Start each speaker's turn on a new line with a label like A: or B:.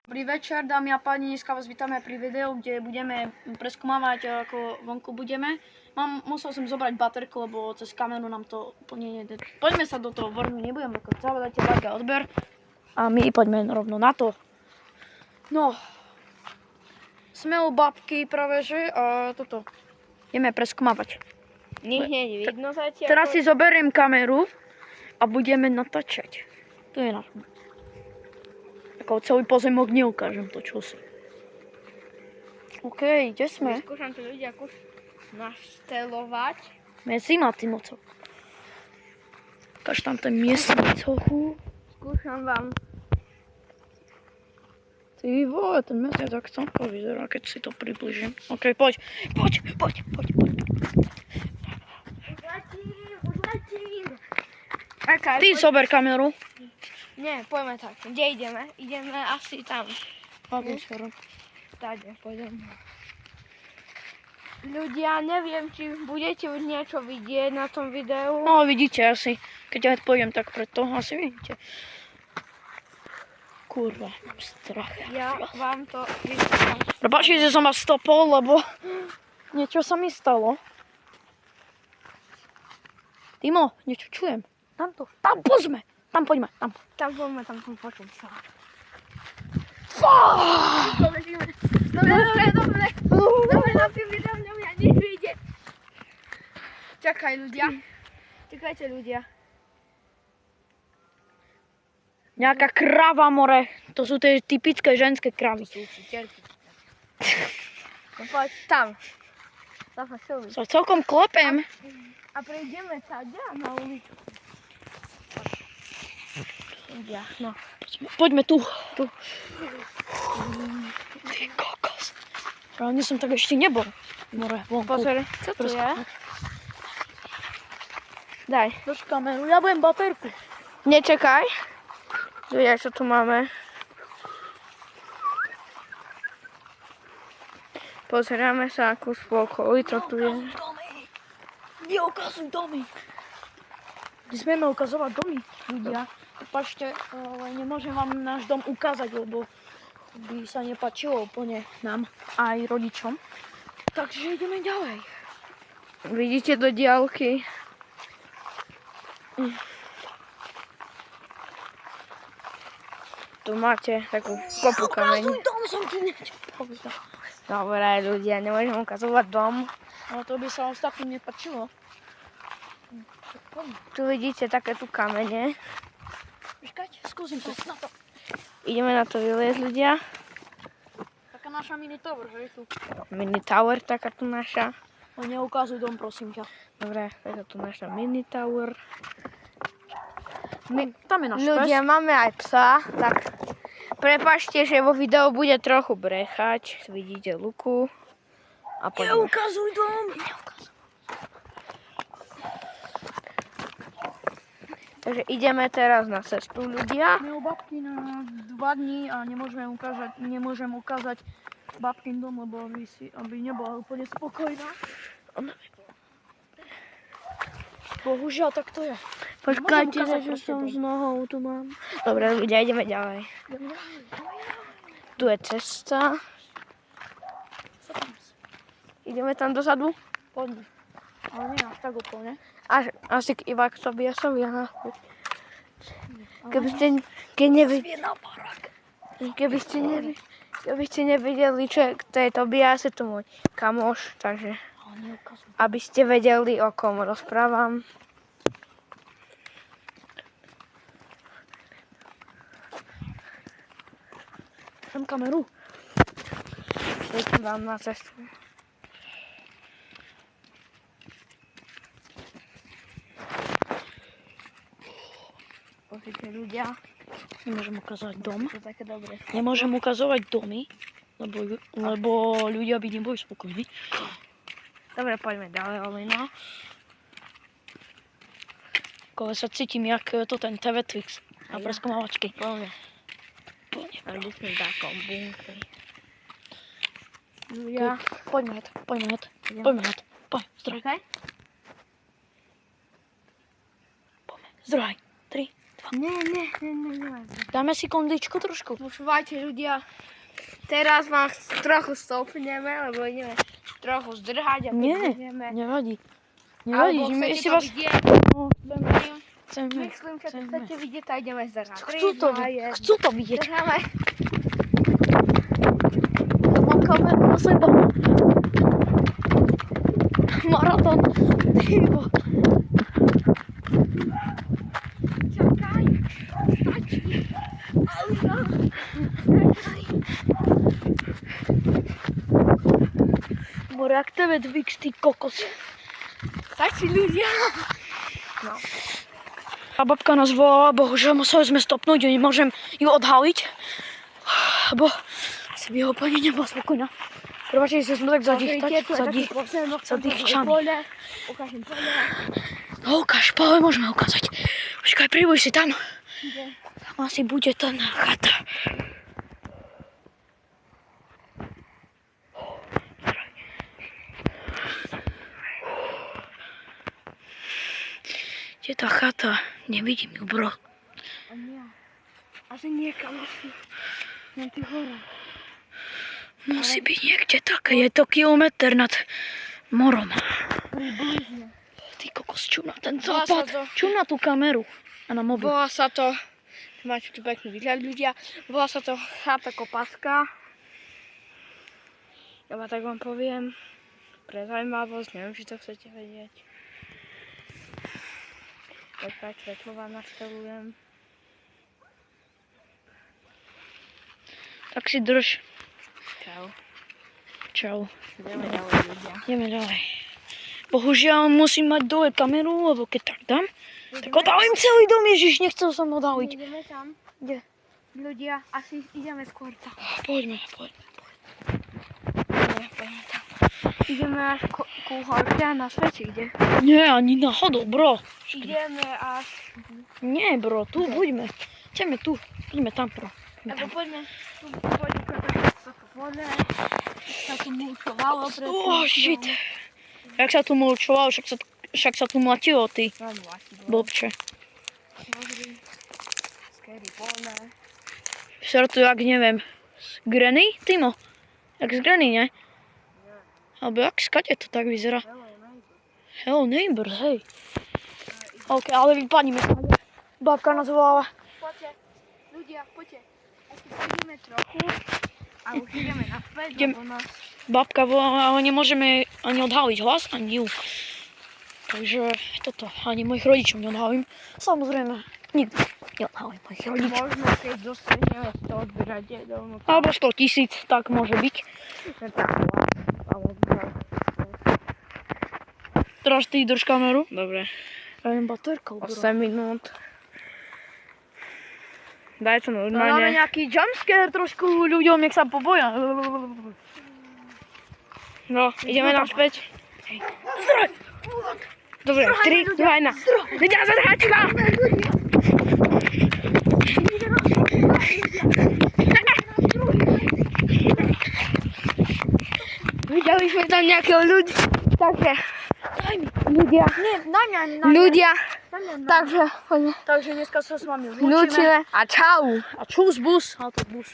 A: Dobrý večer, dámy a páni, dneska vás vítame pri videu, kde budeme preskúmavať, ako vonku budeme. Musel som zobrať baterku, lebo cez kameru nám to úplne nejde. Poďme sa do toho vrhnúť, nebudem ako zavadať like a odber. A my poďme rovno na to. No, sme u babky práve, že? A toto ideme preskúmavať.
B: Hneď vidno zatiaľ.
A: Teraz si zoberiem kameru a budeme natáčať. To je náš. Ako celý pozemok neukážem to, čo si. OK, kde sme?
B: Skúšam to ľudia ako naštelovať.
A: Zima, ty moco. Ukáž tam ten miestný cochu.
B: Skúšam vám.
A: Ty vole, ten mesiac ak slnko vyzerá, keď si to približím. OK, poď.
B: Uzletím.
A: Ty zober kameru.
B: Nie, poďme tak. Kde ideme? Ideme asi tam. Tade, poďme. Ľudia, neviem, či budete niečo vidieť na tom videu.
A: No, vidíte asi. Keď ja pôjdem tak pred to, asi vidíte. Kurva, mám strach.
B: Ja vám to vyskúšam.
A: Prepáčte, že som vás stopol, lebo niečo sa mi stalo. Timo, niečo čujem. Tam poďme. Tam poďme.
B: Tam poďme, tam počuť sa.
A: Dobre,
B: na tým videom mňa nič vyjde. Čakajte ľudia.
A: Nejaká krava, more. To sú tie typické ženské kravy.
B: To sú citerky. No poď tam.
A: Sa celkom klepem.
B: A prejdeme tady na ulicu. Ľudia, no.
A: Poďme tu. Ty kokos. Právne som tak ešte nebol. More, vonku.
B: Pozor, čo tu je? Daj.
A: Drž kameru, ja budem baterku.
B: Nečakaj. Ľudia, čo tu máme? Pozeráme sa, akú spolkový to tu je.
A: Neukazuj domy. Nesmieme ukazovať domy, ľudia. Prepáčte, ale nemôžem vám náš dom ukázať, lebo by sa nepáčilo úplne nám aj rodičom. Takže ideme ďalej.
B: Vidíte do diaľky? Tu máte takú kopu kameň.
A: Ukazuj dom, som ti niečo povedal.
B: Dobre, ľudia, nemôžem ukazovať dom.
A: Ale to by sa ostatným nepáčilo.
B: Tu vidíte také tu kamene.
A: Počkajte, skúsim to. Na to.
B: Ideme na to vyliezť, ľudia.
A: Taká naša mini tower, že je tu.
B: Mini tower, taká tu naša.
A: No neukazuj dom, prosím ťa.
B: Dobre, taká tu naša mini tower.
A: Tam je náš
B: Ľudia, máme aj psa, tak prepáčte, že vo videu bude trochu brechať. Vidíte Luku. A poďme.
A: Neukazuj dom!
B: Takže ideme teraz na cestu, ľudia.
A: My u babky na 2 dní a nemôžem ukázať babkin dom, lebo aby nebola úplne spokojná. Bohužiaľ, tak to je.
B: Počkajte,
A: ukázať
B: že
A: proste
B: som
A: dom.
B: s nohou tu mám. Dobre, ľudia, ideme ďalej. Tu je cesta. Ideme tam dozadu.
A: Poďme. Ale nie až tak úplne.
B: Asi iba k Tobiasovi a naspäť. Keby ste nevideli, čo to je Tobias, je to môj kamoš, takže aby ste vedeli, o kom rozprávam.
A: Dám kameru.
B: Svietím vám na cestu. Pozrite, ľudia.
A: Nemôžem ukazovať dom.
B: To je také dobré.
A: Nemôžem ukazovať domy, lebo ľudia by neboli spokojní.
B: Dobre, poďme ďalej, Olino.
A: Ale sa cítim jak to ten TV Twix na preskúmavačky.
B: Poďme.
A: Poďme.
B: Aby sme v takom bunkri.
A: Ľudia, poďme na to. Poďme, zdroj.
B: Čakaj.
A: Zdroj. 3, 2,
B: Nie.
A: Dáme si kondičku trošku.
B: Počúvajte ľudia, teraz vás trochu stopneme, lebo ideme trochu zdrhať a
A: Nie,
B: ideme.
A: nevadí. Nevadí, že my
B: chcete
A: si
B: to
A: vás...
B: vidieť?
A: No, chceme.
B: Myslím, že to chcete vidieť, tak ideme zdrhať.
A: Chcú to vidieť.
B: Zdrháme.
A: Ja mám kameru na seba. Maratón. Tyvo.
B: Čakaj. Stačí. Auto.
A: More jak tebe dvík, ty kokos.
B: Stačí ľudia. No.
A: A babka nás volala, bohužiaľ museli sme stopnúť, nemôžem ju odhaliť, lebo asi by ho úplne nebola spokojná. Prepáčte, že sme tak zadýchčaní.
B: Ukážem pole.
A: No ukáž, pole môžeme ukázať. Počkaj, pribuj si tam.
B: Kde?
A: Tam asi bude tá chata. Kde je tá chata? Nevidím ju, bro.
B: A nie. Asi niekam asi. Na tých horách.
A: Musí byť niekde také. Je to kilometr nad morom.
B: Približne.
A: Ty kokos, čum na ten
B: Volá sa
A: západ.
B: to-
A: Čum na tú kameru. A na mobil.
B: Volá sa to, máte tu pekný výhľad ľudia, volá sa to chata Kopaska. Ja tak vám poviem, pre zaujímavosť, neviem, či to chcete vedieť. Počkaj, svetlo vám nastavujem.
A: Tak si drž.
B: Čau.
A: Čau.
B: Ideme ďalej ľudia.
A: Ideme ďalej. Bohužiaľ musím mať dole kameru, lebo keď tak dám, tak odhalím celý dom, Ježiš, nechcel som odhaliť.
B: Ideme tam.
A: Kde?
B: Ľudia, asi ideme skôr tam.
A: Poďme.
B: Poďme tam. Ideme až ku horke a na svete, kde?
A: Nie, ani náhodou, bro.
B: Ideme až...
A: Nie, bro, tu buďme. Ideme tu, ideme tam, bro.
B: Alebo poďme, tu poďme, sa to pole, sa tu mulčovalo pred
A: Oh, shit. Jak sa tu mulčovalo, však sa tu mlatilo, ty
B: No, vlastne,
A: blbče.
B: Pozri, scary pole.
A: Vyzerá to jak, neviem, z Granny, Timo? Jak z Granny, ne? Alebo jak skade to tak vyzerá? Hello neighbors, hej. OK, ale vypadnime. Babka nás volala.
B: Poďte, ľudia, poďte. Ešte poďme trochu a už ideme naspäť,
A: Idem.
B: lebo nás...
A: Babka volala, ale nemôžeme ani odhaliť hlas, ani ju. Takže toto, ani mojich rodičov neodhalím. Samozrejme, nikdy neodhalím mojich rodičov.
B: Možno keď dostaneme 100 odberateľov, no
A: Alebo 100 000, tak môže byť. Teraz ty drž kameru.
B: Dobre.
A: Ja jem baterkou, bro.
B: 8 minút. Daj to
A: Máme
B: normálne.
A: nejaký jumpscare trošku ľuďom, nech sa poboja.
B: No, ideme naspäť.
A: Zdroj!
B: Dobre, 3, 2, 1. Ľudia, zadrháte ma! Videli sme tam nejakého ľudí. Takže, ľudia.
A: Nie, na mňa.
B: Ľudia. Takže, poďme.
A: Takže dneska sa s vami
B: Lúčime a čau.
A: A čus bus. Autobus.